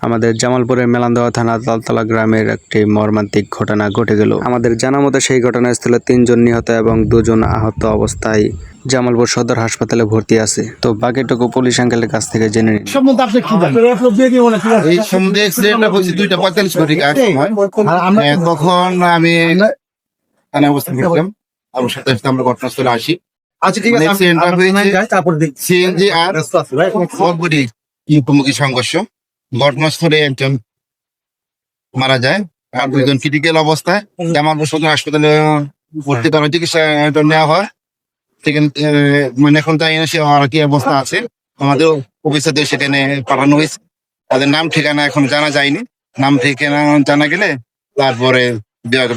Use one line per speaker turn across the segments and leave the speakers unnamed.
আমাদের জামালপুরের মেলান্দহ থানা তালতলা গ্রামের একটি মর্মান্তিক ঘটনা ঘটে গেল। আমাদের জানা মতে সেই ঘটনাস্থলে 3 জন নিহত এবং 2 জন আহত অবস্থায় জামালপুর সদর হাসপাতালে ভর্তি আছে। তো বাকিটুকু পুলিশ আঙ্কেলের কাছ থেকে জেনে নিন।
এই সম্বন্ধে এক্সিডেন্টটা হয়েছে 2:45 ঘটিকা তখন আমি থানায় অবস্থান করছিলাম। আমার সাথে সাথে আমরা ঘটনাস্থলে আসি।
আচ্ছা ঠিক আছে,
সিএনজি আর বটবডি মুখোমুখি সংঘর্ষ। ঘটনাস্থলে একজন মারা যায় আর 2 জন ক্রিটিক্যাল অবস্থায় জামালপুর সদর হাসপাতালে ভর্তি করা চিকিৎসা নেওয়া হয়। মানে এখন তাই সে আর কি অবস্থা আছে, আমাদের অফিসারদের সেখানে পাঠানো হয়েছে। তাদের নাম ঠিকানা এখন জানা যায়নি। নাম ঠিকানা জানা গেলে তারপরে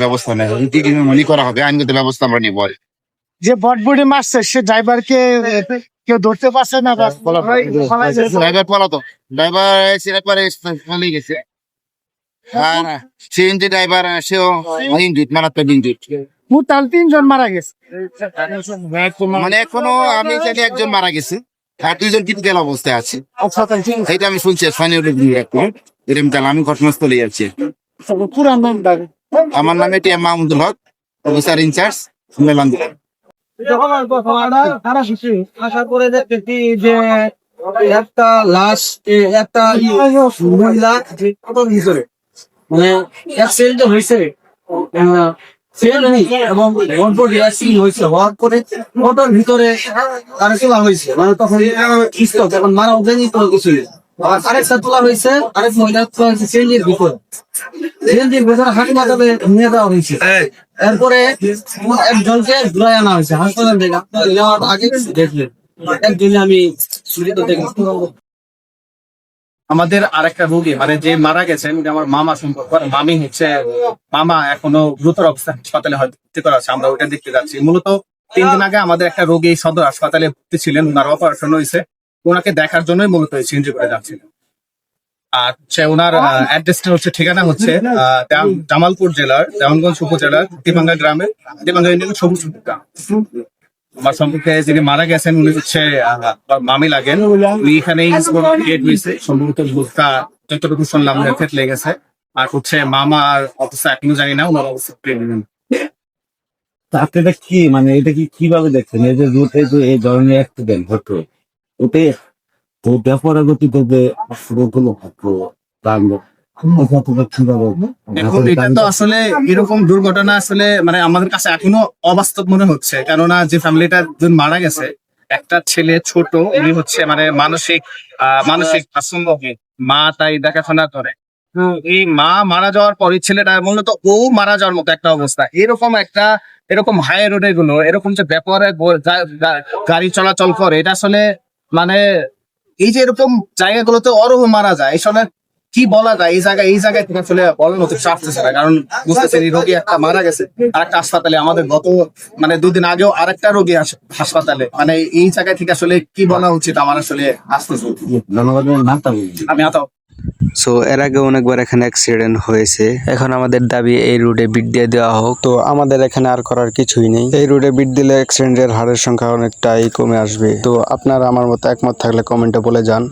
ব্যবস্থা নেয় কি করা হবে, আইনগত ব্যবস্থা আমরা নিব।
যে বটবডি মারছে সে ড্রাইভারকে কেউ ধরতে পারছে না,
ড্রাইভার পলাতো, ড্রাইভার অ্যাক্সিডেন্ট করে পালিয়ে গেছে। আর সিএনজি ড্রাইভার সেও ইনজুড, মারাত্মক ইনজুড।
টোটাল 3 জন মারা গেছে।
মানে এখনো আমি জানি একজন মারা গেছে আর 2 জন ক্রিটিক্যাল অবস্থায় আছে। এটা আমি শুনছি এরকম। আমি ঘটনাস্থলে যাচ্ছি। আমার নাম এটি মাহমুদুল হক, অফিসার ইনচার্জ মেলান্দহ।
আশা করে দেখতেছি যে একটা লাশ, একটা মহিলা ভিতরে মানে অ্যাক্সিডেন্ট হয়েছে এবং হওয়ার পরে মোটর ভিতরে তারা তোলা হয়েছে। মানে তখন এখন মারা যায়নি তো কিছু, আরেকটা তোলা হয়েছে, আরেক মহিলা তোলা হয়েছে সিএনজির ভিতরে। সিএনজির ভিতরে হাসপাতালে নিয়ে যাওয়া হয়েছে। এরপরে একজনকে ঘুরাই আনা হয়েছে হাসপাতাল থেকে। আপনার নেওয়ার আগে দেখলেন একদিনে আমি
আমাদের আরেকটা রোগী মানে যে মারা গেছেন আমার মামা সম্পর্ক, মামি হচ্ছে মামা এখনো গুরুতর অবস্থা হাসপাতালে হয়তো ভর্তি করা আছে। আমরা ওইটা দেখতে যাচ্ছি। মূলত 3 দিন আগে আমাদের একটা রোগী সদর হাসপাতালে ভর্তি ছিলেন, ওনার অপারেশন হয়েছে। ওনাকে দেখার জন্যই মূলত এই সিএনজি করে যাচ্ছিলেন। আর হচ্ছে ওনার অ্যাড্রেসটা হচ্ছে, ঠিকানা হচ্ছে জামালপুর জেলার দেওয়ানগঞ্জ উপজেলার হাতিভাঙ্গা গ্রামের হাতিভাঙ্গা ইউনিয়নের সবুজ গ্রাম। আমার সম্পর্কে যিনি মারা গেছেন উনি হচ্ছে মামি লাগেন। উনি এখানেই হয়েছে সম্ভবত বুঝটা যতটুকু শুনলাম থেতলে গেছে। আর হচ্ছে মামার অবস্থা এখনো জানি না, ওনার অবস্থা
এটা কি মানে এটা কিভাবে দেখছেন এই যে রুটে যে এই ধরনের অ্যাক্সিডেন্ট ঘটলো, ওতে ব্যাপারে গতিতে যে গুলো ঘটলো
এখন এটা তো আসলে এরকম দুর্ঘটনা আসলে মানে আমাদের কাছে এখনো অবাস্তব মনে হচ্ছে। কেননা যে ফ্যামিলিটা মারা গেছে, একটা ছেলে ছোট, উনি হচ্ছে মানে মানসিক ভারসাম্য, মা তাই দেখাশোনা করে। এই মা মারা যাওয়ার পর ছেলেটা মূলত ও মারা যাওয়ার মতো একটা অবস্থা। এরকম হাই রোডে গুলো এরকম যে ব্যাপারে গাড়ি চলাচল করে, এটা আসলে মানে এই যে এরকম জায়গাগুলোতে অরহ মারা যায়, আসলে কি বলা যায় এই জায়গায় থেকে আসলে বলার মতো চাপতেছে না। কারণ বুঝতেছেন এই রোগী একটা মারা গেছে আর একটা হাসপাতালে, আমাদের গত মানে 2 দিন আগেও আরেকটা রোগী হাসপাতালে। মানে এই জায়গায় থেকে আসলে কি বলা উচিত আমার আসলে আসতেছে। আমি
সো এর আগে অনেকবার এখানে অ্যাক্সিডেন্ট হয়েছে। এখন আমাদের দাবি এই রুটে বিট দিয়ে দেওয়া হোক। তো আমাদের এখানে আর করার কিছুই নেই। এই রুটে বিট দিলে অ্যাক্সিডেন্টের হারের সংখ্যা অনেকটাই কমে আসবে। তো আপনারা আমার মতো একমত থাকলে কমেন্টে বলে যান।